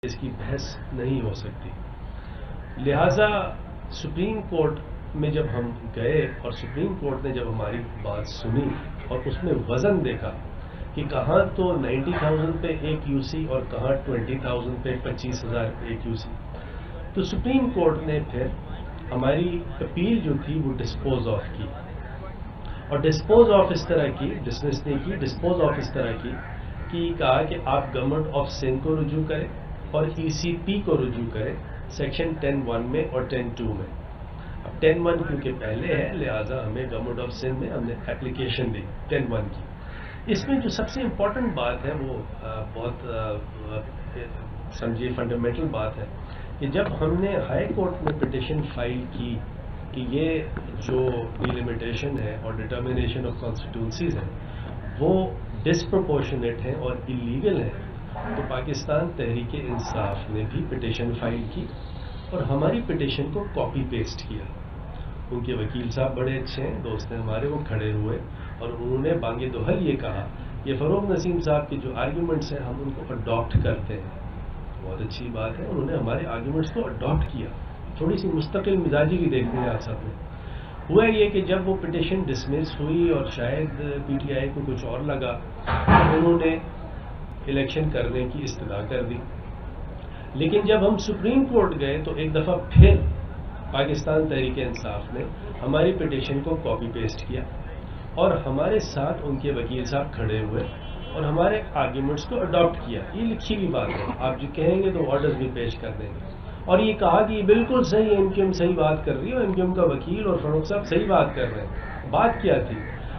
اس کی بحث نہیں ہو سکتی. لہذا سپریم کورٹ میں جب ہم گئے اور سپریم کورٹ نے جب ہماری بات سنی اور اس میں وزن دیکھا کہ کہاں تو 90,000 پہ ایک یو سی اور کہاں 20,000 پہ 25,000 ایک یو سی، تو سپریم کورٹ نے پھر ہماری اپیل جو تھی وہ ڈسپوز آف کی. اور ڈسپوز آف اس طرح کی، ڈسمس نہیں کی، ڈسپوز آف اس طرح کی کہ کہا کہ آپ گورنمنٹ آف سندھ کو رجوع کریں اور ای سی پی کو رجوع کریں سیکشن 10(1) میں اور 10(2) میں. اب 10(1) کیونکہ پہلے ہے لہٰذا ہمیں گورنمنٹ آف سندھ میں ہم نے اپلیکیشن دی 10(1) کی. اس میں جو سب سے امپورٹنٹ بات ہے وہ بہت سمجھیے فنڈامنٹل بات ہے کہ جب ہم نے ہائی کورٹ میں پٹیشن فائل کی کہ یہ جو ڈیلیمیٹیشن ہے اور ڈٹرمنیشن آف کانسٹیٹوئنسیز ہیں وہ ڈسپرپورشنیٹ ہیں اور انلیگل ہیں، تو پاکستان تحریک انصاف نے بھی پٹیشن فائل کی اور ہماری پٹیشن کو کاپی پیسٹ کیا. ان کے وکیل صاحب بڑے اچھے ہیں، دوست ہیں ہمارے، وہ کھڑے ہوئے اور انہوں نے بانگ دہل یہ کہا کہ فروغ نسیم صاحب کے جو آرگیومنٹس ہیں ہم ان کو اڈاپٹ کرتے ہیں. بہت اچھی بات ہے، انہوں نے ہمارے آرگیومنٹس کو اڈاپٹ کیا. تھوڑی سی مستقل مزاجی بھی دیکھتے ہیں آپ سب نے. ہوا یہ کہ جب وہ پٹیشن ڈسمس ہوئی اور شاید پی ٹی آئی کو کچھ اور لگا تو انہوں نے الیکشن کرنے کی استدعا کر دی. لیکن جب ہم سپریم کورٹ گئے تو ایک دفعہ پھر پاکستان تحریک انصاف نے ہماری پٹیشن کو کاپی پیسٹ کیا اور ہمارے ساتھ ان کے وکیل صاحب کھڑے ہوئے اور ہمارے آرگیومنٹس کو اڈاپٹ کیا. یہ لکھی ہوئی بات ہے، آپ جو کہیں گے تو آرڈرز بھی پیش کر دیں گے. اور یہ کہا کہ یہ بالکل صحیح ہے، ایم کیو ایم صحیح بات کر رہی ہے اور ایم کیو ایم کا وکیل اور فروغ صاحب صحیح بات کر رہے ہیں. بات کیا تھی؟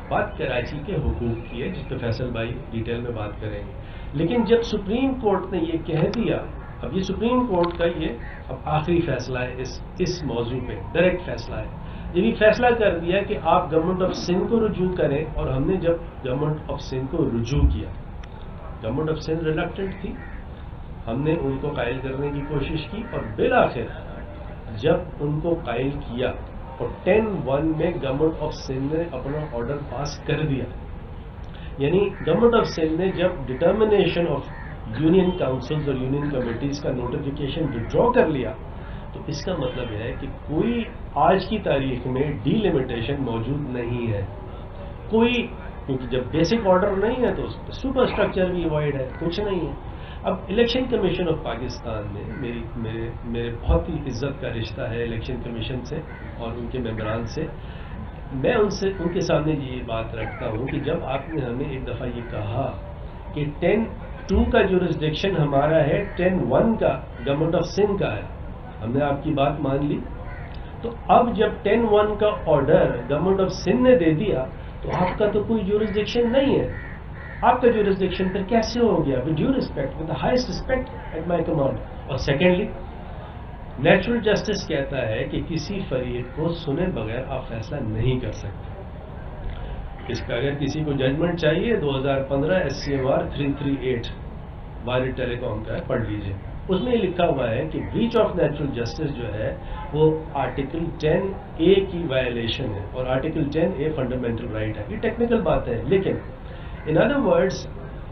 بات کراچی کے حقوق کی ہے جس پہ فیصل بھائی ڈیٹیل میں بات کریں گے. لیکن جب سپریم کورٹ نے یہ کہہ دیا، اب یہ سپریم کورٹ کا یہ اب آخری فیصلہ ہے اس موضوع پہ، ڈائریکٹ فیصلہ ہے. جب یہ فیصلہ کر دیا کہ آپ گورنمنٹ آف سندھ کو رجوع کریں، اور ہم نے جب گورنمنٹ آف سندھ کو رجوع کیا، گورنمنٹ آف سندھ ریلکٹنٹ تھی، ہم نے ان کو قائل کرنے کی کوشش کی اور بالآخر جب ان کو قائل کیا اور 10(1) میں گورنمنٹ آف سندھ نے اپنا آرڈر پاس کر دیا، یعنی گورنمنٹ آف سندھ نے جب ڈٹرمنیشن آف یونین کاؤنسلز اور یونین کمیٹیز کا نوٹیفیکیشن وڈرا کر لیا، تو اس کا مطلب ہے کہ کوئی آج کی تاریخ میں ڈی لمیٹیشن موجود نہیں ہے. کوئی، کیونکہ جب بیسک آرڈر نہیں ہے تو سپر اسٹرکچر بھی وائڈ ہے، کچھ نہیں ہے. اب الیکشن کمیشن آف پاکستان میں میرے بہت ہی عزت کا رشتہ ہے الیکشن کمیشن سے اور ان کے ممبران سے. میں ان کے سامنے یہ بات رکھتا ہوں کہ جب آپ نے ہمیں ایک دفعہ یہ کہا کہ 10(2) کا جورسڈکشن ہمارا ہے، 10(1) کا گورنمنٹ آف سندھ کا ہے، ہم نے آپ کی بات مان لی. تو اب جب 10(1) کا آرڈر گورنمنٹ آف سندھ نے دے دیا تو آپ کا تو کوئی جورسڈکشن نہیں ہے. آپ کا جورسڈکشن پھر کیسے ہو گیا؟ With due respect, with the highest respect at my command. اور سیکنڈلی، نیچرل جسٹس کہتا ہے کہ کسی فریق کو سنے بغیر آپ فیصلہ نہیں کر سکتے. اس کا اگر کسی کو ججمنٹ چاہیے 2015 SCMR 338 وائرڈ ٹیلی کام کا ہے، پڑھ لیجئے. اس میں یہ لکھا ہوا ہے کہ بریچ آف نیچرل جسٹس جو ہے وہ آرٹیکل 10A کی وائلیشن ہے اور آرٹیکل 10A فنڈامنٹل رائٹ ہے. یہ ٹیکنیکل بات ہے، لیکن in other words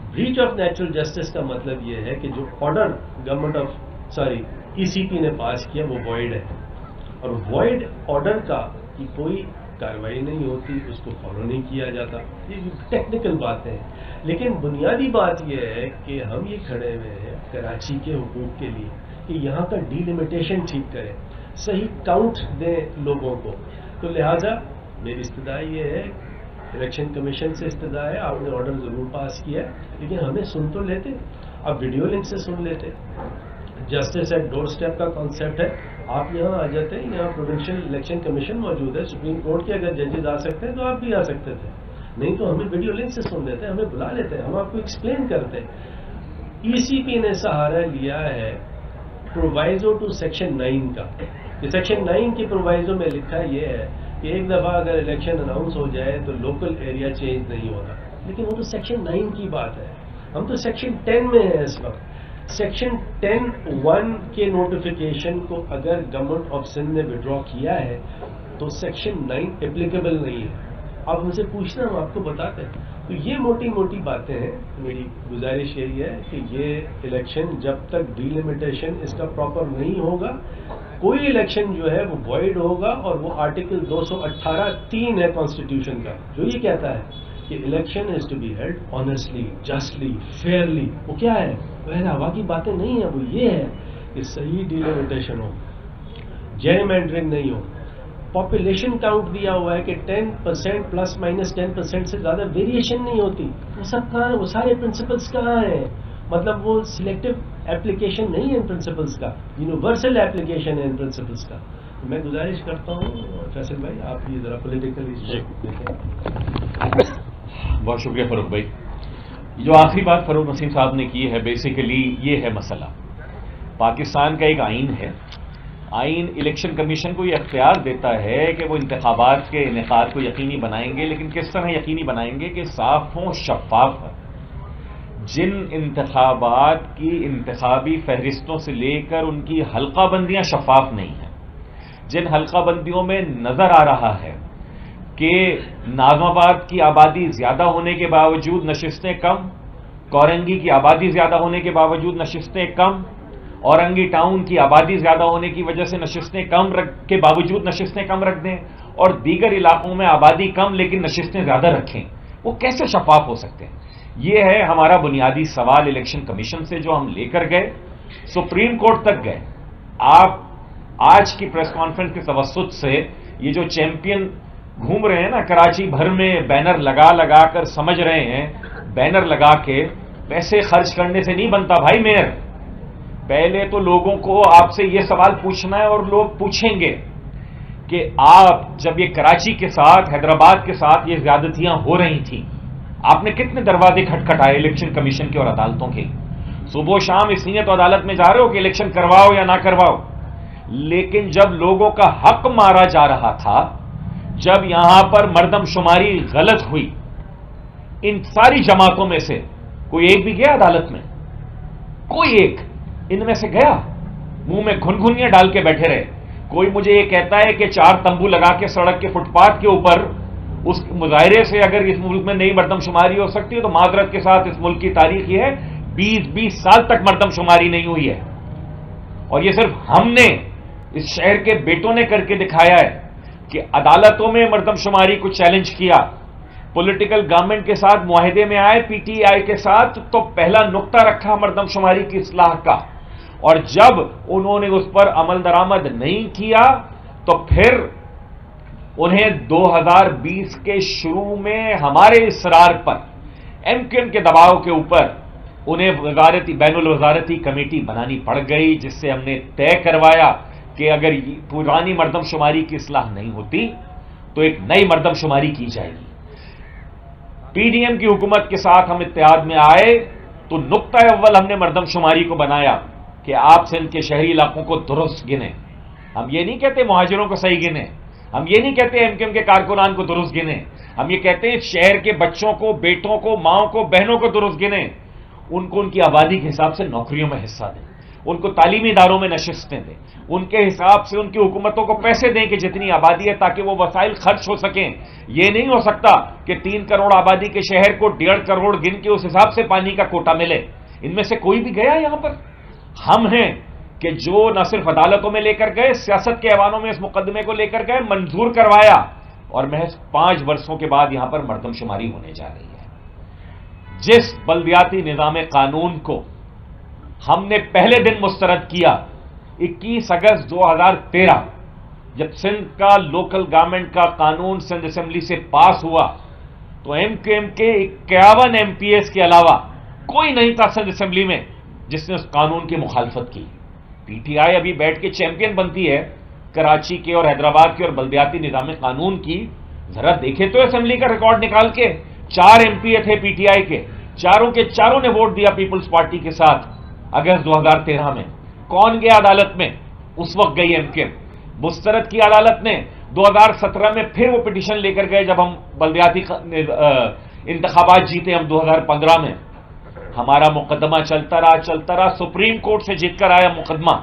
breach of natural justice کا مطلب یہ ہے کہ جو آرڈر گورنمنٹ ECP نے پاس کیا وہ وائڈ ہے، اور وائڈ آرڈر کا کی کوئی کارروائی نہیں ہوتی، اس کو فالو نہیں کیا جاتا. یہ ٹیکنیکل باتیں ہیں، لیکن بنیادی بات یہ ہے کہ ہم یہ کھڑے ہوئے ہیں کراچی کے حقوق کے لیے کہ یہاں کا ڈی لمیٹیشن ٹھیک کریں، صحیح کاؤنٹ دیں لوگوں کو. تو لہٰذا میری استدعا یہ ہے، الیکشن کمیشن سے استدعا ہے، آپ نے آرڈر ضرور پاس کیا ہے لیکن ہمیں سن تو لیتے، آپ ویڈیو لنک سے سن لیتے. جسٹس ایٹ ڈور اسٹیپ کا کانسیپٹ ہے، آپ یہاں آ جاتے ہیں، یہاں پروونشل الیکشن کمیشن موجود ہے، سپریم کورٹ کے اگر ججز آ سکتے ہیں تو آپ بھی آ سکتے تھے، نہیں تو ہمیں ویڈیو لنک سے سن لیتے، ہمیں بلا لیتے، ہم آپ کو ایکسپلین کرتے. ECP نے سہارا لیا ہے پرووائزو ٹو سیکشن 9 کا. کہ سیکشن 9 کی پرووائزو میں لکھا یہ ہے کہ ایک دفعہ اگر الیکشن اناؤنس ہو جائے تو لوکل ایریا چینج نہیں ہوتا. لیکن وہ تو سیکشن 9 کی بات ہے، ہم تو سیکشن 10 میں ہیں اس وقت. سیکشن 10(1) کے نوٹیفیکیشن کو اگر گورنمنٹ آف سندھ نے وڈرا کیا ہے تو سیکشن 9 اپلیکیبل نہیں ہے. آپ مجھ سے پوچھنا ہم آپ کو بتاتے ہیں. تو یہ موٹی موٹی باتیں ہیں. میری گزارش یہی ہے کہ یہ الیکشن جب تک ڈیلیمیٹیشن اس کا پراپر نہیں ہوگا، کوئی الیکشن جو ہے وہ وائڈ ہوگا. اور وہ آرٹیکل 218(3) ہے کانسٹیٹیوشن کا، جو یہ کہتا ہے کہ election is to be held honestly, justly, fairly. وہ کیا ہے؟ بہر ہوا کی باتیں نہیں ہیں، وہ یہ ہے کہ صحیح ڈیلیمیٹیشن ہو، جرمینڈرنگ نہیں ہو. پاپولیشن کاؤنٹ دیا ہوا ہے کہ 10% پلس مائنس 10% سے زیادہ ویریشن نہیں ہوتی. وہ سب کہاں ہیں؟ وہ سارے پرنسپلس کہاں ہیں؟ مطلب وہ سلیکٹو اپلیکیشن نہیں ہے ان پرنسپلس کا، یونیورسل اپلیکیشن ہے ان پرنسپلس کا. میں گزارش کرتا ہوں فیصل بھائی، آپ یہ ذرا پولیٹیکلی دیکھیں. بہت شکریہ فاروق بھائی. جو آخری بات فاروق نسیم صاحب نے کی ہے، بیسیکلی یہ ہے مسئلہ. پاکستان کا ایک آئین ہے، آئین الیکشن کمیشن کو یہ اختیار دیتا ہے کہ وہ انتخابات کے انعقاد کو یقینی بنائیں گے، لیکن کس طرح یقینی بنائیں گے کہ صاف ہوں، شفاف ہوں. جن انتخابات کی انتخابی فہرستوں سے لے کر ان کی حلقہ بندیاں شفاف نہیں ہیں، جن حلقہ بندیوں میں نظر آ رہا ہے کہ ناظم آباد کی آبادی زیادہ ہونے کے باوجود نشستیں کم، کورنگی کی آبادی زیادہ ہونے کے باوجود نشستیں کم، اورنگی ٹاؤن کی آبادی زیادہ ہونے کی وجہ سے نشستیں کم کے باوجود نشستیں کم رکھ دیں، اور دیگر علاقوں میں آبادی کم لیکن نشستیں زیادہ رکھیں، وہ کیسے شفاف ہو سکتے ہیں؟ یہ ہے ہمارا بنیادی سوال الیکشن کمیشن سے، جو ہم لے کر گئے، سپریم کورٹ تک گئے. آپ آج کی پریس کانفرنس کے توسط سے یہ جو چیمپئن گھوم رہے ہیں نا کراچی بھر میں، بینر لگا لگا کر سمجھ رہے ہیں، بینر لگا کے پیسے خرچ کرنے سے نہیں بنتا بھائی میئر. پہلے تو لوگوں کو آپ سے یہ سوال پوچھنا ہے، اور لوگ پوچھیں گے کہ آپ جب یہ کراچی کے ساتھ، حیدرآباد کے ساتھ یہ زیادتیاں ہو رہی تھیں، آپ نے کتنے دروازے کھٹکھٹائے الیکشن کمیشن کے اور عدالتوں کے؟ صبح و شام اس لیے تو عدالت میں جا رہے ہو کہ الیکشن کرواؤ یا نہ کرواؤ. لیکن جب لوگوں کا حق مارا جا رہا تھا، جب یہاں پر مردم شماری غلط ہوئی، ان ساری جماعتوں میں سے کوئی ایک بھی گیا عدالت میں؟ کوئی ایک ان میں سے گیا؟ منہ میں گھنگھنیاں ڈال کے بیٹھے رہے. کوئی مجھے یہ کہتا ہے کہ 4 تمبو لگا کے سڑک کے فٹ پاتھ کے اوپر اس مظاہرے سے اگر اس ملک میں نئی مردم شماری ہو سکتی ہے، تو معذرت کے ساتھ اس ملک کی تاریخ یہ ہے 20 سال تک مردم شماری نہیں ہوئی ہے. اور یہ صرف ہم نے، اس شہر کے بیٹوں نے کر کے دکھایا ہے کہ عدالتوں میں مردم شماری کو چیلنج کیا، پولیٹیکل گورنمنٹ کے ساتھ معاہدے میں آئے پی ٹی آئی کے ساتھ، تو پہلا نقطہ رکھا مردم شماری کی اصلاح کا، اور جب انہوں نے اس پر عمل درآمد نہیں کیا تو پھر انہیں 2020 کے شروع میں ہمارے اصرار پر، ایم کیو ایم کے دباؤ کے اوپر، انہیں بین الوزارتی کمیٹی بنانی پڑ گئی، جس سے ہم نے طے کروایا کہ اگر پرانی مردم شماری کی اصلاح نہیں ہوتی تو ایک نئی مردم شماری کی جائے گی. پی ڈی ایم کی حکومت کے ساتھ ہم اتحاد میں آئے تو نقطہ اول ہم نے مردم شماری کو بنایا کہ آپ سندھ کے شہری علاقوں کو درست گنیں. ہم یہ نہیں کہتے مہاجروں کو صحیح گنیں، ہم یہ نہیں کہتے ایم کیو ایم کے کارکنان کو درست گنیں، ہم یہ کہتے ہیں شہر کے بچوں کو، بیٹوں کو، ماؤں کو، بہنوں کو درست گنیں. ان کو ان کی آبادی کے حساب سے نوکریوں میں حصہ دیں، ان کو تعلیمی اداروں میں نشستیں دیں، ان کے حساب سے ان کی حکومتوں کو پیسے دیں کہ جتنی آبادی ہے تاکہ وہ وسائل خرچ ہو سکیں. یہ نہیں ہو سکتا کہ 3 کروڑ آبادی کے شہر کو 1.5 کروڑ گن کے اس حساب سے پانی کا کوٹا ملے. ان میں سے کوئی بھی گیا یہاں پر؟ ہم ہیں کہ جو نہ صرف عدالتوں میں لے کر گئے، سیاست کے ایوانوں میں اس مقدمے کو لے کر گئے، منظور کروایا، اور محض 5 برسوں کے بعد یہاں پر مردم شماری ہونے جا رہی ہے. جس بلدیاتی نظام قانون کو ہم نے پہلے دن مسترد کیا 21 اگست 2013، جب سندھ کا لوکل گورنمنٹ کا قانون سندھ اسمبلی سے پاس ہوا، تو ایم کیو ایم کے 51 ایم پی ایس کے علاوہ کوئی نہیں تھا سندھ اسمبلی میں جس نے اس قانون کی مخالفت کی. پی ٹی آئی ابھی بیٹھ کے چیمپئن بنتی ہے کراچی کے اور حیدرآباد کے اور بلدیاتی نظام قانون کی. ذرا دیکھے تو اسمبلی کا ریکارڈ نکال کے، 4 ایم پی اے تھے پی ٹی آئی کے، چاروں کے چاروں نے ووٹ دیا پیپلز پارٹی کے ساتھ اگست 2013 میں. کون گیا عدالت میں؟ اس وقت گئی ایم کیو ایم. مسترد کی عدالت نے 2017 میں، پھر وہ پٹیشن لے کر گئے جب ہم بلدیاتی انتخابات جیتے ہم 2015 میں. ہمارا مقدمہ چلتا رہا، سپریم کورٹ سے جیت کر آیا مقدمہ.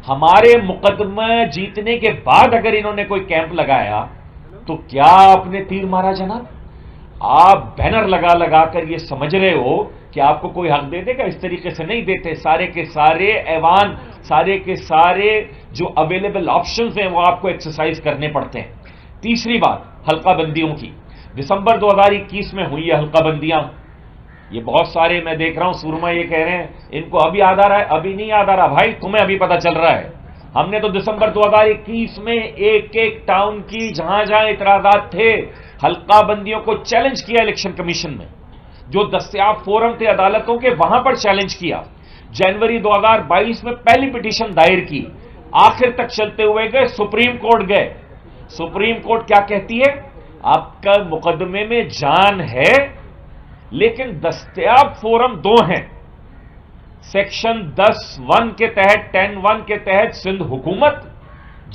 ہمارے مقدمہ جیتنے کے بعد اگر انہوں نے کوئی کیمپ لگایا تو کیا آپ نے تیر مارا جناب؟ آپ بینر لگا لگا کر یہ سمجھ رہے ہو کہ آپ کو کوئی حق دے دے گا. اس طریقے سے نہیں دیتے. سارے کے سارے ایوان، سارے کے سارے جو اویلیبل آپشنز ہیں وہ آپ کو ایکسرسائز کرنے پڑتے ہیں. تیسری بات حلقہ بندیوں کی. دسمبر 2021 میں ہوئی ہے حلقہ بندیاں. یہ بہت سارے میں دیکھ رہا ہوں سورما یہ کہہ رہے ہیں ان کو ابھی یاد آ رہا ہے. ابھی نہیں یاد آ رہا بھائی، تمہیں ابھی پتہ چل رہا ہے. ہم نے تو دسمبر 2021 میں ایک ایک ٹاؤن کی جہاں جہاں اعتراضات تھے حلقہ بندیوں کو چیلنج کیا الیکشن کمیشن میں. جو دستیاب فورم تھے عدالتوں کے وہاں پر چیلنج کیا. جنوری 2022 میں پہلی پٹیشن دائر کی، آخر تک چلتے ہوئے گئے، سپریم کورٹ گئے. سپریم کورٹ کیا کہتی ہے؟ آپ کا مقدمے میں جان ہے لیکن دستیاب فورم دو ہیں. سیکشن 10(1) کے تحت 10(1) کے تحت سندھ حکومت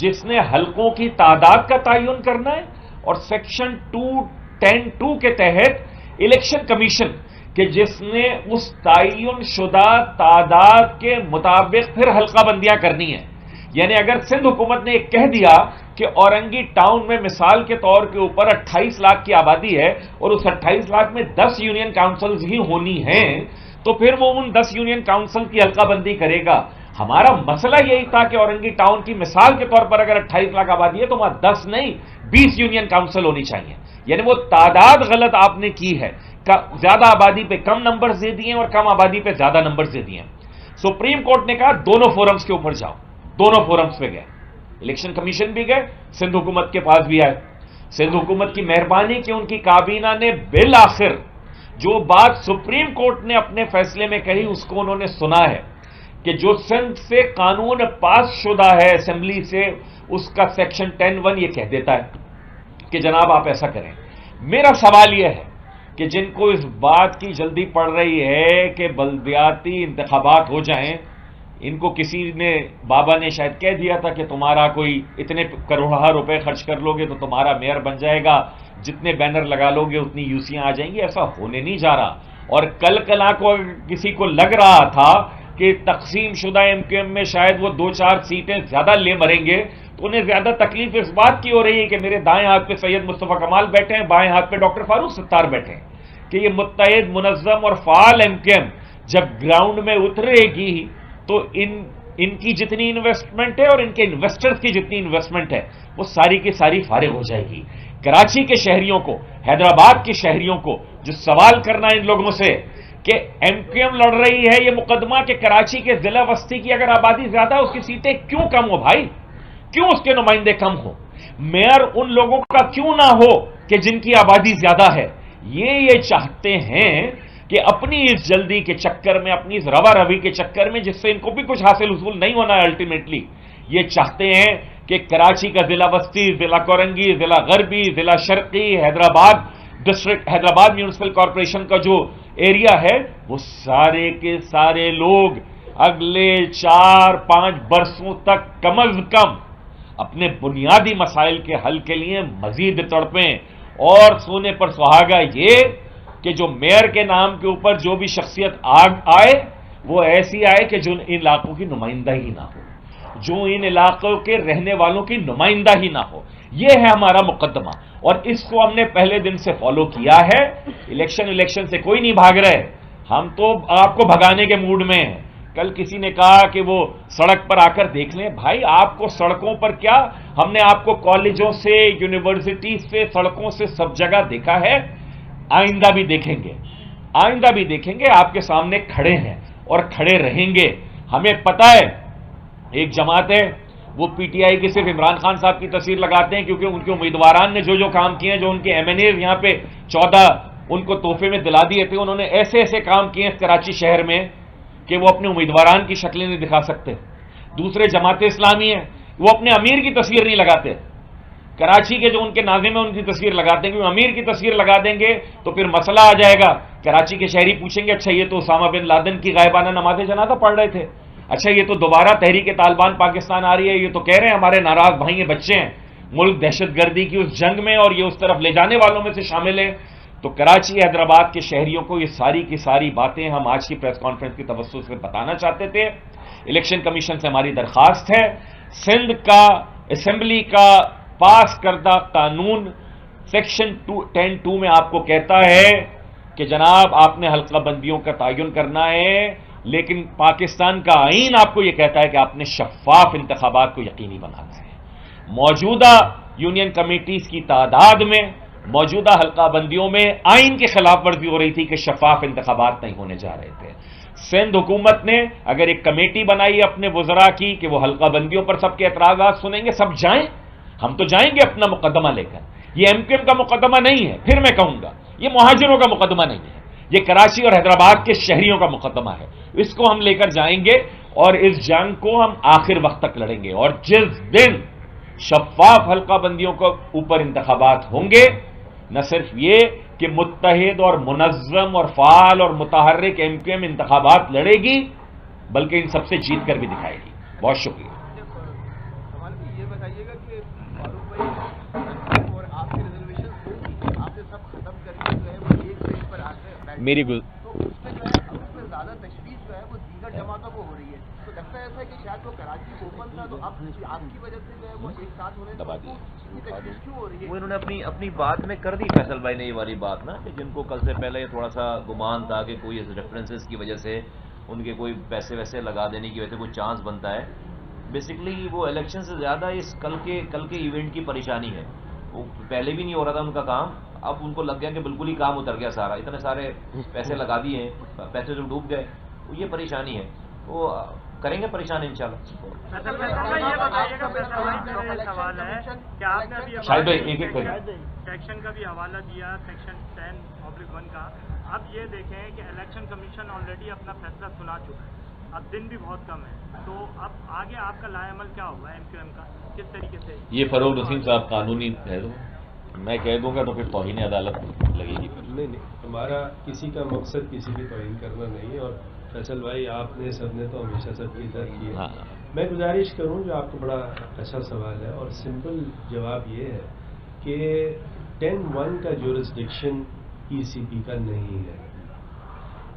جس نے حلقوں کی تعداد کا تعین کرنا ہے، اور سیکشن 10(2) کے تحت الیکشن کمیشن کہ جس نے اس تعین شدہ تعداد کے مطابق پھر حلقہ بندیاں کرنی ہیں. یعنی اگر سندھ حکومت نے ایک کہہ دیا کہ اورنگی ٹاؤن میں مثال کے طور کے اوپر 28 لاکھ کی آبادی ہے اور اس 28 لاکھ میں 10 یونین کاؤنسلز ہی ہونی ہیں، تو پھر وہ ان 10 یونین کاؤنسل کی حلقہ بندی کرے گا. ہمارا مسئلہ یہی تھا کہ اورنگی ٹاؤن کی مثال کے طور پر اگر 28 لاکھ آبادی ہے تو وہاں 10 نہیں 20 یونین کاؤنسل ہونی چاہیے. یعنی وہ تعداد غلط آپ نے کی ہے. زیادہ آبادی پہ کم نمبرز دے دیے اور کم آبادی پہ زیادہ نمبرز دے دیے. سپریم کورٹ نے کہا دونوں فورمز کے اوپر جاؤ. دونوں فورمز پہ گئے. الیکشن کمیشن بھی گئے، سندھ حکومت کے پاس بھی آئے. سندھ حکومت کی مہربانی کہ ان کی کابینہ نے بالآخر جو بات سپریم کورٹ نے اپنے فیصلے میں کہی اس کو انہوں نے سنا ہے کہ جو سندھ سے قانون پاس شدہ ہے اسمبلی سے، اس کا سیکشن 10(1) یہ کہہ دیتا ہے کہ جناب آپ ایسا کریں. میرا سوال یہ ہے کہ جن کو اس بات کی جلدی پڑ رہی ہے کہ بلدیاتی انتخابات ہو جائیں، ان کو کسی نے بابا نے شاید کہہ دیا تھا کہ تمہارا کوئی اتنے کروڑہ روپے خرچ کر لو گے تو تمہارا میئر بن جائے گا، جتنے بینر لگا لو گے اتنی یوسیاں آ جائیں گی. ایسا ہونے نہیں جا رہا. اور کل کو کسی کو لگ رہا تھا کہ تقسیم شدہ MQM میں شاید وہ 2-4 سیٹیں زیادہ لے مریں گے، تو انہیں زیادہ تکلیف اس بات کی ہو رہی ہے کہ میرے دائیں ہاتھ پہ سید مصطفیٰ کمال بیٹھے ہیں، بائیں ہاتھ پہ ڈاکٹر فاروق ستار بیٹھے ہیں، کہ یہ متحد منظم اور فعال MQM جب گراؤنڈ میں اترے گی تو ان کی جتنی انویسٹمنٹ ہے اور ان کے انویسٹرز کی جتنی انویسٹمنٹ ہے وہ ساری کی ساری فارغ ہو جائے گی. کراچی کے شہریوں کو، حیدرآباد کے شہریوں کو جو سوال کرنا ہے ان لوگوں سے کہ MQM لڑ رہی ہے یہ مقدمہ کہ کراچی کے ضلع وسطی کی اگر آبادی زیادہ ہے اس کی سیٹیں کیوں کم ہو بھائی؟ کیوں اس کے نمائندے کم ہو؟ میئر ان لوگوں کا کیوں نہ ہو کہ جن کی آبادی زیادہ ہے؟ یہ چاہتے ہیں کہ اپنی اس جلدی کے چکر میں، اپنی اس روا روی کے چکر میں جس سے ان کو بھی کچھ حاصل حصول نہیں ہونا ہے الٹیمیٹلی، یہ چاہتے ہیں کہ کراچی کا ضلع وسطی، ضلع کورنگی، ضلع غربی، ضلع شرقی، Hyderabad district, Hyderabad municipal corporation کا جو ایریا ہے وہ سارے کے سارے لوگ اگلے 4-5 برسوں تک کم از کم اپنے بنیادی مسائل کے حل کے لیے مزید تڑپیں. اور سونے پر سہاگا یہ کہ جو میئر کے نام کے اوپر جو بھی شخصیت آئے وہ ایسی آئے کہ جو ان علاقوں کی نمائندہ ہی نہ ہو، جو ان علاقوں کے رہنے والوں کی نمائندہ ہی نہ ہو. یہ ہے ہمارا مقدمہ اور اس کو ہم نے پہلے دن سے فالو کیا ہے. الیکشن سے کوئی نہیں بھاگ رہے، ہم تو آپ کو بھگانے کے موڈ میں ہیں. کل کسی نے کہا کہ وہ سڑک پر آ کر دیکھ لیں. بھائی آپ کو سڑکوں پر کیا، ہم نے آپ کو کالجوں سے، یونیورسٹی سے، سڑکوں سے سب جگہ دیکھا ہے. آئندہ بھی دیکھیں گے، آئندہ بھی دیکھیں گے. آپ کے سامنے کھڑے ہیں اور کھڑے رہیں گے. ہمیں پتہ ہے ایک جماعت ہے وہ PTI کی صرف عمران خان صاحب کی تصویر لگاتے ہیں کیونکہ ان کے امیدواران نے جو کام کیے ہیں، جو ان کے MNAs یہاں پہ 14 ان کو تحفے میں دلا دیے تھے، انہوں نے ایسے کام کیے ہیں کراچی شہر میں کہ وہ اپنے امیدواران کی شکلیں نہیں دکھا سکتے. دوسرے جماعت اسلامی ہیں وہ اپنے امیر کی تصویر نہیں لگاتے. کراچی کے جو ان کے ناظم ہیں ان کی تصویر لگاتے ہیں کیونکہ امیر کی تصویر لگا دیں گے تو پھر مسئلہ آ جائے گا. کراچی کے شہری پوچھیں گے اچھا یہ تو اسامہ بن لادن کی غائبانہ نماز جنازہ پڑھ رہے تھے، اچھا یہ تو دوبارہ تحریک طالبان پاکستان آ رہی ہے، یہ تو کہہ رہے ہیں ہمارے ناراض بھائی ہیں، بچے ہیں، ملک دہشت گردی کی اس جنگ میں اور یہ اس طرف لے جانے والوں میں سے شامل ہیں. تو کراچی حیدرآباد کے شہریوں کو یہ ساری کی ساری باتیں ہم آج کی پریس کانفرنس کی توسط سے بتانا چاہتے تھے. الیکشن کمیشن سے ہماری درخواست ہے سندھ کا اسمبلی کا پاس کردہ قانون سیکشن 10(2) میں آپ کو کہتا ہے کہ جناب آپ نے حلقہ بندیوں کا تعین کرنا ہے، لیکن پاکستان کا آئین آپ کو یہ کہتا ہے کہ آپ نے شفاف انتخابات کو یقینی بنانا ہے۔ موجودہ یونین کمیٹیز کی تعداد میں، موجودہ حلقہ بندیوں میں آئین کی خلاف ورزی ہو رہی تھی کہ شفاف انتخابات نہیں ہونے جا رہے تھے۔ سندھ حکومت نے اگر ایک کمیٹی بنائی اپنے وزراء کی کہ وہ حلقہ بندیوں پر سب کے اعتراضات سنیں گے، سب جائیں، ہم تو جائیں گے اپنا مقدمہ لے کر۔ یہ ایم کیو ایم کا مقدمہ نہیں ہے، پھر میں کہوں گا یہ مہاجروں کا مقدمہ نہیں ہے، یہ کراچی اور حیدرآباد کے شہریوں کا مقدمہ ہے۔ اس کو ہم لے کر جائیں گے اور اس جنگ کو ہم آخر وقت تک لڑیں گے، اور جس دن شفاف حلقہ بندیوں کے اوپر انتخابات ہوں گے، نہ صرف یہ کہ متحد اور منظم اور فعال اور متحرک ایم کیو ایم انتخابات لڑے گی، بلکہ ان سب سے جیت کر بھی دکھائے گی۔ بہت شکریہ۔ یہ بتائیے گا کہ فاروق بھائی اور آپ کی ریزرویشن آپ نے سب ختم کر کے جو ہے وہ ایک پیج پر آ کر میری تو اس میں جو ہے اس میں زیادہ تشویش جو ہے وہ دیگر جماعتوں کو ہو رہی ہے، تو لگتا ہے ایسا ہے کہ شاید وہ کراچی اوپن تھا تو اب آپ کی وجہ سے جو ہے وہ ایک ساتھ ہو رہے ہیں، تو اتنی تشویش کیوں ہو رہی ہے؟ وہ انہوں نے اپنی بات میں کر دی فیصل بھائی نے یہ والی بات نا، کہ جن کو کل سے پہلے تھوڑا سا گمان تھا کہ کوئی ریفرنسز کی وجہ سے ان کے کوئی پیسے ویسے لگا دینے کی وجہ سے کوئی چانس بنتا ہے، بیسکلی وہ الیکشن سے زیادہ اس کل کے ایونٹ کی پریشانی ہے۔ وہ پہلے بھی نہیں ہو رہا تھا ان کا کام، اب ان کو لگ گیا کہ بالکل ہی کام اتر گیا سارا، اتنے سارے پیسے لگا دیے ہیں، پیسے جو ڈوب گئے، یہ پریشانی ہے، وہ کریں گے پریشان انشاءاللہ۔ شاید بھائی ایک ایک سیکشن کا بھی حوالہ دیا، سیکشن 10(1) کا۔ اب یہ دیکھیں کہ الیکشن کمیشن آلریڈی اپنا فیصلہ سنا چکا ہے، اب دن بھی بہت کم ہے، تو اب آگے آپ کا لائے عمل کیا ہوگا ایم کیو ایم کا، کس طریقے سے؟ یہ فروغ نسیم صاحب قانونی ہے، میں کہہ دوں گا تو پھر توہین عدالت لگے گی۔ نہیں، ہمارا کسی کا مقصد کسی کی توہین کرنا نہیں ہے، اور فیصل بھائی آپ نے سب نے تو ہمیشہ سب کی عزت کی ہے۔ میں گزارش کروں، جو آپ کو بڑا اچھا سوال ہے اور سمپل جواب یہ ہے کہ 10(1) کا جورسڈکشن ای سی پی کا نہیں ہے۔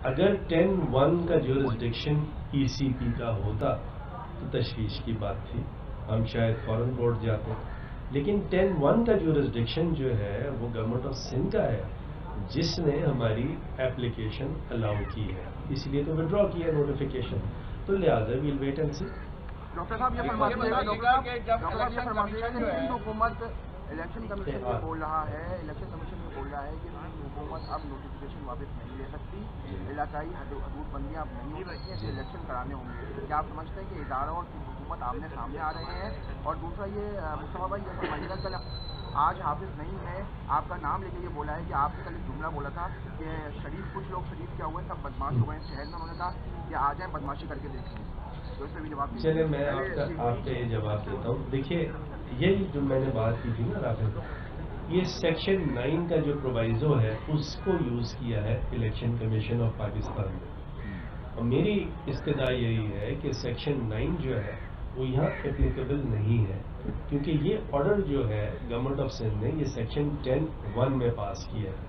اگر 10(1) کا جورسڈکشن ای سی پی کا ہوتا تو تشویش کی بات تھی، ہم شاید فورن کورٹ جاتے، لیکن 10(1) کا جورسڈکشن جو ہے وہ گورنمنٹ آف سندھ کا ہے، جس نے ہماری اپلیکیشن الاؤ کی ہے، اس لیے تو وڈرا کی ہے نوٹیفیکیشن، تو لہٰذا we'll wait and see. Doctor صاحب یہ فرمائیے گا کہ جب حکومت الیکشن کمیشن میں بول رہا ہے، الیکشن کمیشن میں بول رہا ہے کہ حکومت اب نوٹیفیکیشن واپس نہیں لے سکتی، علاقائی حدود بندیاں اب نہیں ہو سکتی ہیں، الیکشن کرانے ہوں گے، کیا آپ سمجھتے ہیں کہ اداروں اور حکومت آمنے سامنے آ رہے ہیں؟ اور دوسرا یہ مصطفیٰ بھائی یہ فرمائیے گا، کل آج حافظ نہیں ہے، آپ کا نام لے کے یہ بولا ہے کہ آپ نے کل ایک جملہ بولا تھا کہ شریف کچھ لوگ شریف کیا ہوئے سب بدماش ہو گئے شہر میں، انہوں نے کہا کہ آ جائیں بدماشی کر کے دیکھیں، تو اس پہ بھی جواب چلے میں آپ کا یہ جواب دیتا ہوں۔ دیکھیے یہی جو میں نے بات کی تھی نا رافع، یہ سیکشن 9 کا جو پرووائزو ہے اس کو یوز کیا ہے الیکشن کمیشن آف پاکستان نے، اور میری استدعا یہی ہے کہ سیکشن 9 جو ہے وہ یہاں اپلیکیبل نہیں ہے، کیونکہ یہ آرڈر جو ہے گورنمنٹ آف سندھ نے یہ سیکشن 10(1) میں پاس کیا ہے،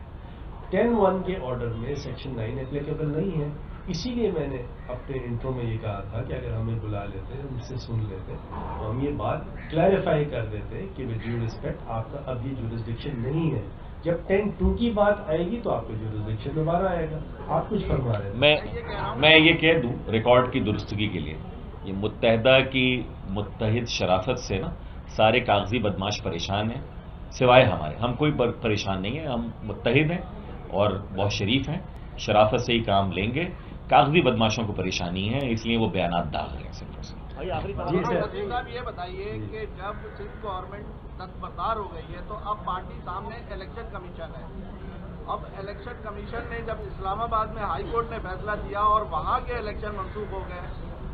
10(1) کے آرڈر میں سیکشن 9 اپلیکیبل نہیں ہے، اسی لیے میں نے اپنے انٹرو میں یہ کہا تھا کہ اگر ہمیں بلا لیتے، ہم سے سن لیتے تو ہم یہ بات کلیریفائی کر دیتے کہ ود ڈیو ریسپیکٹ آپ کا اب یہ جورسڈکشن نہیں ہے، جب 10(2) کی بات آئے گی تو آپ کا جورسڈکشن دوبارہ آئے گا۔ آپ کچھ فرما رہے ہیں؟ میں یہ کہہ دوں ریکارڈ کی درستگی کے لیے، یہ متحدہ کی متحد شرافت سے نا سارے کاغذی بدماش پریشان ہیں، سوائے ہمارے، ہم کوئی پریشان نہیں ہیں، ہم متحد ہیں اور بہت شریف ہیں، شرافت سے ہی کام لیں گے، کاغذی بدماشوں کو پریشانی ہے، اس لیے وہ بیانات داغ رہے ہیں صرف سے۔ صاحب یہ بتائیے کہ جب سندھ گورنمنٹ دستبردار ہو گئی ہے تو اب پارٹی سامنے الیکشن کمیشن ہے، اب الیکشن کمیشن نے جب اسلام آباد میں ہائی کورٹ نے فیصلہ دیا اور وہاں کے الیکشن منسوخ ہو گئے،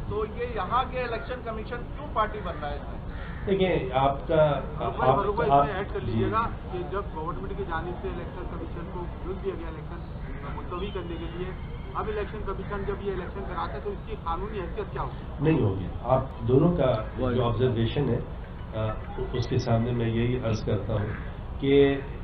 تو یہ یہاں کے الیکشن کمیشن کیوں پارٹی بن رہا ہے؟ دیکھیں آپ کا ایڈ کر لیجیے گا کہ جب گورنمنٹ کی جانب سے الیکشن کمیشن کو بل دیا گیا الیکشن ملتوی کرنے کے لیے، اب الیکشن کمیشن جب یہ الیکشن کراتا ہے تو اس کی قانونی حیثیت کیا ہوگی؟ نہیں ہوگی۔ آپ دونوں کا جو آبزرویشن ہے اس کے سامنے میں یہی عرض کرتا ہوں کہ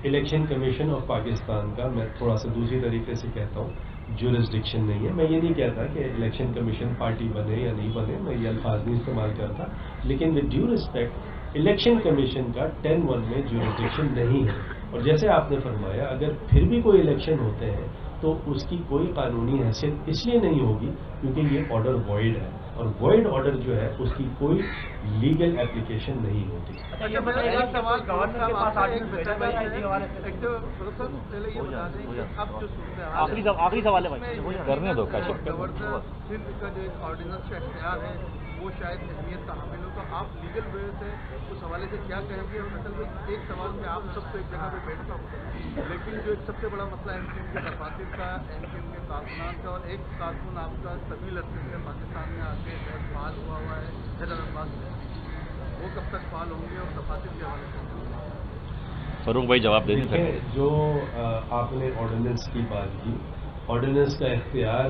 الیکشن کمیشن آف پاکستان کا، میں تھوڑا سا دوسری طریقے سے کہتا ہوں، جورسڈکشن نہیں ہے۔ میں یہ نہیں کہتا کہ الیکشن کمیشن پارٹی بنے یا نہیں بنے، میں یہ الفاظ نہیں استعمال کرتا، لیکن with due respect election commission کا 10(1) میں جورسڈکشن نہیں ہے، اور جیسے آپ نے فرمایا اگر پھر بھی کوئی الیکشن ہوتے ہیں تو اس کی کوئی قانونی حیثیت اس لیے نہیں ہوگی کیونکہ یہ آرڈر وائڈ ہے، اور وائڈ آرڈر جو ہے اس کی کوئی لیگل اپلیکیشن نہیں ہوتی۔ آخری سوال ہے بھائی، کرنے دو سندھ کا جو ایک آرڈیننس کا اختیار ہے وہ شاید اہمیت کا حامل ہو، تو آپ لیگل وے سے اس حوالے سے کیا کہیں گے؟ اور مطلب ایک سوال میں آپ سب کو ایک جگہ پہ بیٹھتا ہوں، لیکن جو ایک سب سے بڑا مسئلہ ایم کیو ایم کے دفاتر کا، ایم کیو ایم کے کارکنان کا، اور ایک کارکن آپ کا طویل عرصے سے پاکستان میں آ کے فعال ہوا ہے حیدر عباس میں، وہ کب تک فعال ہوں گے اور دفاتر کے حوالے سے؟ فاروق بھائی جواب دے دیں۔ جو آپ نے آرڈیننس کی بات کی، آرڈیننس کا اختیار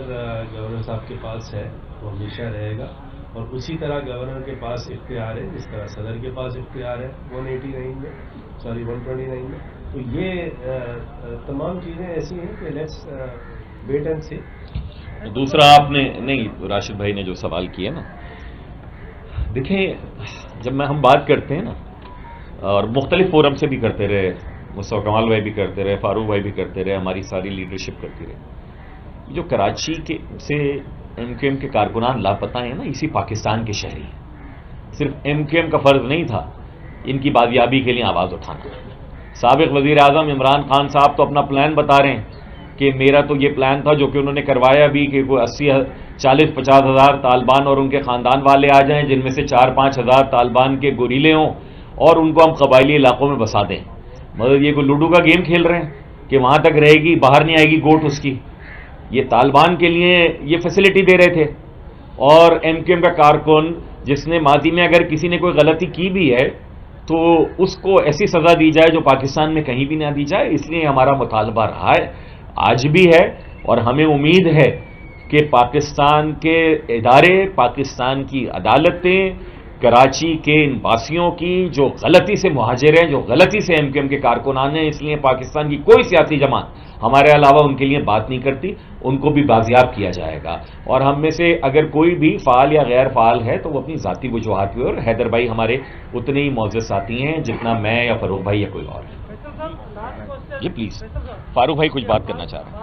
گورنر صاحب کے پاس ہے، وہ ہمیشہ رہے گا، اور اسی طرح گورنر کے پاس اختیار ہے جس طرح صدر کے پاس اختیار ہے 129 میں، تو یہ تمام چیزیں ایسی ہیں کہ لیٹس ویٹ اینڈ سی۔ دوسرا آپ نے نہیں، راشد بھائی نے جو سوال کیا نا، دیکھیں جب ہم بات کرتے ہیں نا، اور مختلف فورم سے بھی کرتے رہے، مصطفیٰ کمال بھائی بھی کرتے رہے، فاروق بھائی بھی کرتے رہے، ہماری ساری لیڈرشپ کرتی رہے، جو کراچی کے سے ایم کیو ایم کے کارکنان لاپتہ ہیں نا، اسی پاکستان کے شہری ہیں۔ صرف ایم کیو ایم کا فرض نہیں تھا ان کی بازیابی کے لیے آواز اٹھانا۔ سابق وزیر اعظم عمران خان صاحب تو اپنا پلان بتا رہے ہیں کہ میرا تو یہ پلان تھا، جو کہ انہوں نے کروایا بھی، کہ کوئی 40-50 ہزار طالبان اور ان کے خاندان والے آ جائیں، جن میں سے 4-5 ہزار طالبان کے گوریلے ہوں، اور ان کو ہم قبائلی علاقوں میں بسا دیں۔ مگر یہ کوئی لوڈو کا گیم کھیل رہے ہیں کہ وہاں تک رہے گی، باہر نہیں آئے گی گوٹ اس کی۔ یہ طالبان کے لیے یہ فیسلٹی دے رہے تھے، اور ایم کیو ایم کا کارکن جس نے ماضی میں اگر کسی نے کوئی غلطی کی بھی ہے تو اس کو ایسی سزا دی جائے جو پاکستان میں کہیں بھی نہ دی جائے۔ اس لیے ہمارا مطالبہ رہا ہے، آج بھی ہے، اور ہمیں امید ہے کہ پاکستان کے ادارے، پاکستان کی عدالتیں، کراچی کے ان باسیوں کی جو غلطی سے مہاجر ہیں، جو غلطی سے ایم کیو ایم کے کارکنان ہیں، اس لیے پاکستان کی کوئی سیاسی جماعت ہمارے علاوہ ان کے لیے بات نہیں کرتی، ان کو بھی بازیاب کیا جائے گا۔ اور ہم میں سے اگر کوئی بھی فعال یا غیر فعال ہے تو وہ اپنی ذاتی وجوہات پہ، اور حیدر بھائی ہمارے اتنے ہی معزز ساتھی ہیں جتنا میں یا فاروق بھائی یا کوئی اور ہے۔ یہ پلیز فاروق بھائی کچھ بات کرنا چاہ رہے ہیں۔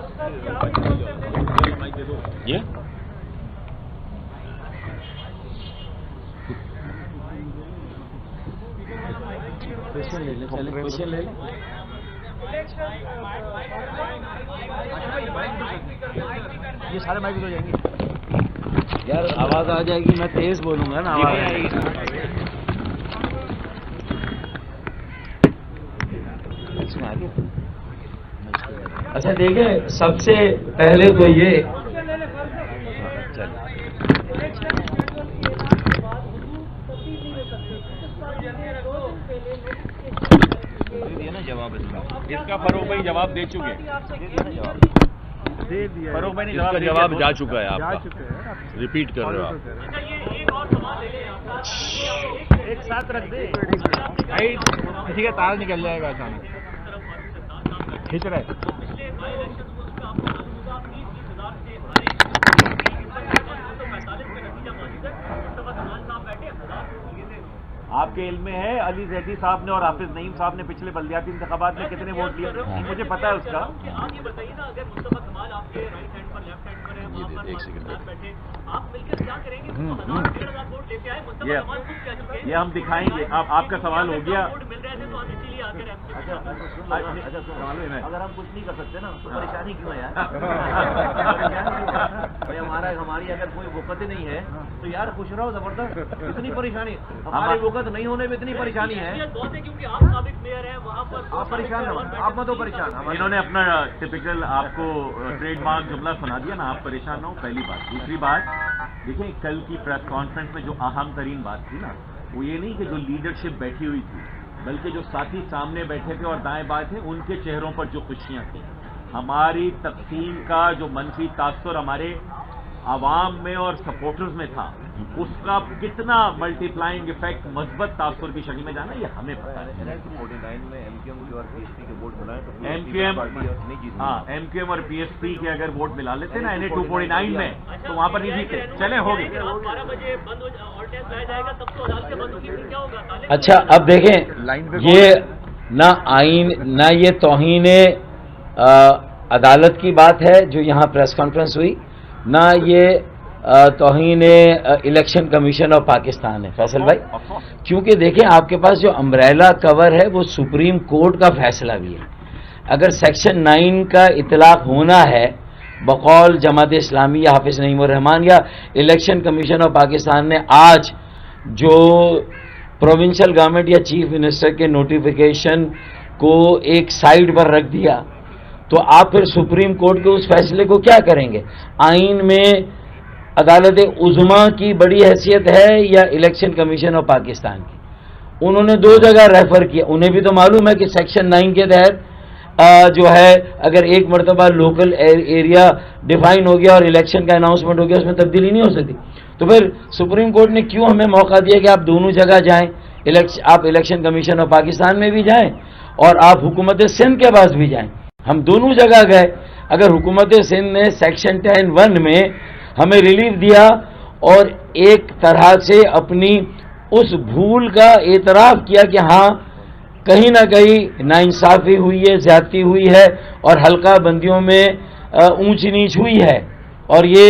یہ یہ سارے مائک ہو جائیں گے یار، آواز آ جائے گی، میں تیز بولوں گا نا، آواز آئے گی۔ اچھا دیکھیں، سب سے پہلے تو یہ جواب اس کا فاروق بھائی جواب دے چکے، فاروق بھائی نے جواب جا چکا ہے، آپ کا ریپیٹ کر رہے ہو آپ۔ ایک ساتھ رکھ دے بھائی کسی کا تار نکل جائے گا اچانک، کھینچ رہے۔ آپ کے علم میں ہے علی زیدی صاحب نے اور حافظ نعیم صاحب نے پچھلے بلدیاتی انتخابات میں کتنے ووٹ لیے؟ مجھے پتا ہے اس کا۔ آپ یہ بتائیے نا، اگر مصطفیٰ کمال آپ کے رائٹ ہینڈ پر، لیفٹ ہینڈ پر ہے، وہاں پر پاکستان بیٹھے، آپ مل کر کیا کریں گے؟ 1000-1500 ووٹ لے کے آئے، مصطفیٰ کمال خود کہہ چکے ہیں یہ ہم دکھائیں گے۔ اب آپ کا سوال ہو گیا، ووٹ مل رہے تھے تو ہم اسی لیے آ کے اگر ہم کچھ نہیں کر سکتے نا تو پریشانی کیوں ہے یار؟ ہماری اگر کوئی وقت نہیں ہے تو یار خوش رہو، زبردست، اتنی پریشانی، ہماری وقت نہیں ہونے میں اتنی پریشانی ہے۔ بہت ہے کیونکہ آپ سابق میئر ہیں وہاں پر، آپ پریشان ہو، آپ مت ہو پریشان۔ انہوں نے اپنا ٹپیکل آپ کو ٹریڈ مارک جملہ سنا دیا نا، آپ پریشان نہ ہو، پہلی بات۔ دوسری بات دیکھیں، کل کی پریس کانفرنس میں جو اہم ترین بات تھی نا، وہ یہ نہیں کہ جو لیڈرشپ بیٹھی ہوئی تھی، بلکہ جو ساتھی سامنے بیٹھے تھے اور دائیں بائیں تھے، ان کے چہروں پر جو خوشیاں تھیں۔ ہماری تقسیم کا جو منفی تاثر ہمارے عوام میں اور سپورٹرز میں تھا، اس کا کتنا ملٹی پلائنگ افیکٹ مثبت تاثر کی شکل میں جانا، یہ ہمیں پتا ہے۔ 49 میں ایم کیو ایم اور پی ایس پی کے ووٹ ملائے تو ایم کیو ایم اور پی ایس پی کے اگر ووٹ ملا لیتے نا NA 249 میں تو وہاں پر نہیں جیتے۔ چلے ہو گئے، 12 بجے بند آل ٹائم لایا جائے گا، تب تو عدالت سے بند ہوگی، پھر کیا ہوگا؟ اچھا اب دیکھیں، نہ آئین، نہ یہ توہین عدالت کی بات ہے جو یہاں پریس کانفرنس ہوئی، نہ یہ توہین الیکشن کمیشن آف پاکستان ہے فیصل بھائی، کیونکہ دیکھیں آپ کے پاس جو امبریلا کور ہے وہ سپریم کورٹ کا فیصلہ بھی ہے. اگر سیکشن 9 کا اطلاق ہونا ہے بقول جماعت اسلامی یا حافظ نعیم الرحمان یا الیکشن کمیشن آف پاکستان نے آج جو پروونشل گورنمنٹ یا چیف منسٹر کے نوٹیفیکیشن کو ایک سائڈ پر رکھ دیا، تو آپ پھر سپریم کورٹ کے اس فیصلے کو کیا کریں گے؟ آئین میں عدالت عظمیٰ کی بڑی حیثیت ہے یا الیکشن کمیشن آف پاکستان کی؟ انہوں نے 2 جگہ ریفر کیا. انہیں بھی تو معلوم ہے کہ سیکشن 9 کے تحت جو ہے اگر ایک مرتبہ لوکل ایریا ڈیفائن ہو گیا اور الیکشن کا اناؤنسمنٹ ہو گیا اس میں تبدیلی نہیں ہو سکتی. تو پھر سپریم کورٹ نے کیوں ہمیں موقع دیا کہ آپ دونوں جگہ جائیں، آپ الیکشن کمیشن آف پاکستان میں بھی جائیں اور آپ حکومت سندھ کے پاس بھی جائیں. ہم دونوں جگہ گئے. اگر حکومت سندھ نے سیکشن 10(1) میں ہمیں ریلیف دیا اور ایک طرح سے اپنی اس بھول کا اعتراف کیا کہ ہاں کہیں نہ کہیں ناانصافی ہوئی ہے، زیادتی ہوئی ہے اور حلقہ بندیوں میں اونچ نیچ ہوئی ہے، اور یہ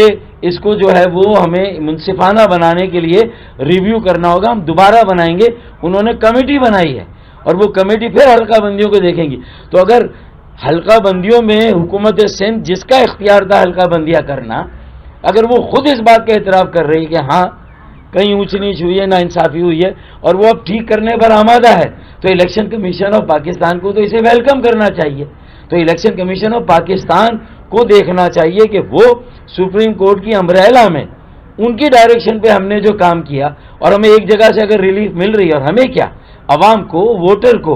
اس کو جو ہے وہ ہمیں منصفانہ بنانے کے لیے ریویو کرنا ہوگا، ہم دوبارہ بنائیں گے. انہوں نے کمیٹی بنائی ہے اور وہ کمیٹی پھر حلقہ بندیوں کو دیکھیں گی. تو اگر حلقہ بندیوں میں حکومت سندھ جس کا اختیار تھا حلقہ بندیاں کرنا، اگر وہ خود اس بات کا اعتراف کر رہی کہ ہاں کہیں اونچ نیچ ہوئی ہے، ناانصافی ہوئی ہے اور وہ اب ٹھیک کرنے پر آمادہ ہے، تو الیکشن کمیشن آف پاکستان کو تو اسے ویلکم کرنا چاہیے. تو الیکشن کمیشن آف پاکستان کو دیکھنا چاہیے کہ وہ سپریم کورٹ کی امبریلا میں ان کی ڈائریکشن پہ ہم نے جو کام کیا، اور ہمیں ایک جگہ سے اگر ریلیف مل رہی ہے، اور ہمیں کیا، عوام کو، ووٹر کو،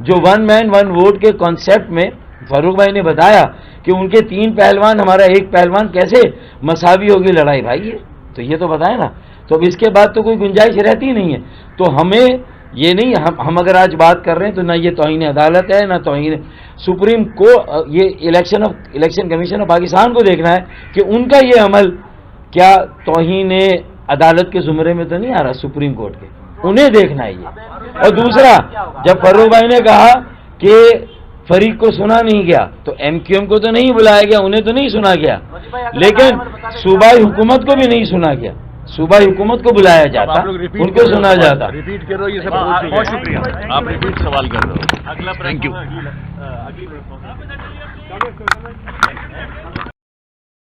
جو 1 مین 1 ووٹ کے کانسیپٹ میں فاروق بھائی نے بتایا کہ ان کے 3 پہلوان ہمارا 1 پہلوان کیسے مساوی ہوگی لڑائی بھائی، تو یہ تو بتائیں نا. تو اب اس کے بعد تو کوئی گنجائش رہتی نہیں ہے. تو ہمیں یہ نہیں، ہم اگر آج بات کر رہے ہیں تو نہ یہ توہین عدالت ہے نہ توہین سپریم کو، یہ الیکشن کمیشن آف پاکستان کو دیکھنا ہے کہ ان کا یہ عمل کیا توہین عدالت کے زمرے میں تو نہیں آ رہا سپریم کورٹ کے، انہیں دیکھنا ہے یہ. اور دوسرا، جب فاروق بھائی نے کہا کہ فریق کو سنا نہیں گیا، تو ایم کیو ایم کو تو نہیں بلایا گیا، انہیں تو نہیں سنا گیا، لیکن صوبائی حکومت کو بھی نہیں سنا گیا. صوبائی حکومت کو بلایا جاتا، ان کو سنا جاتا. ریپیٹ کر رہے ہو، یہ سب بہت شکریہ، آپ ریپیٹ سوال کر رہے ہو. اگلا تھینک یو.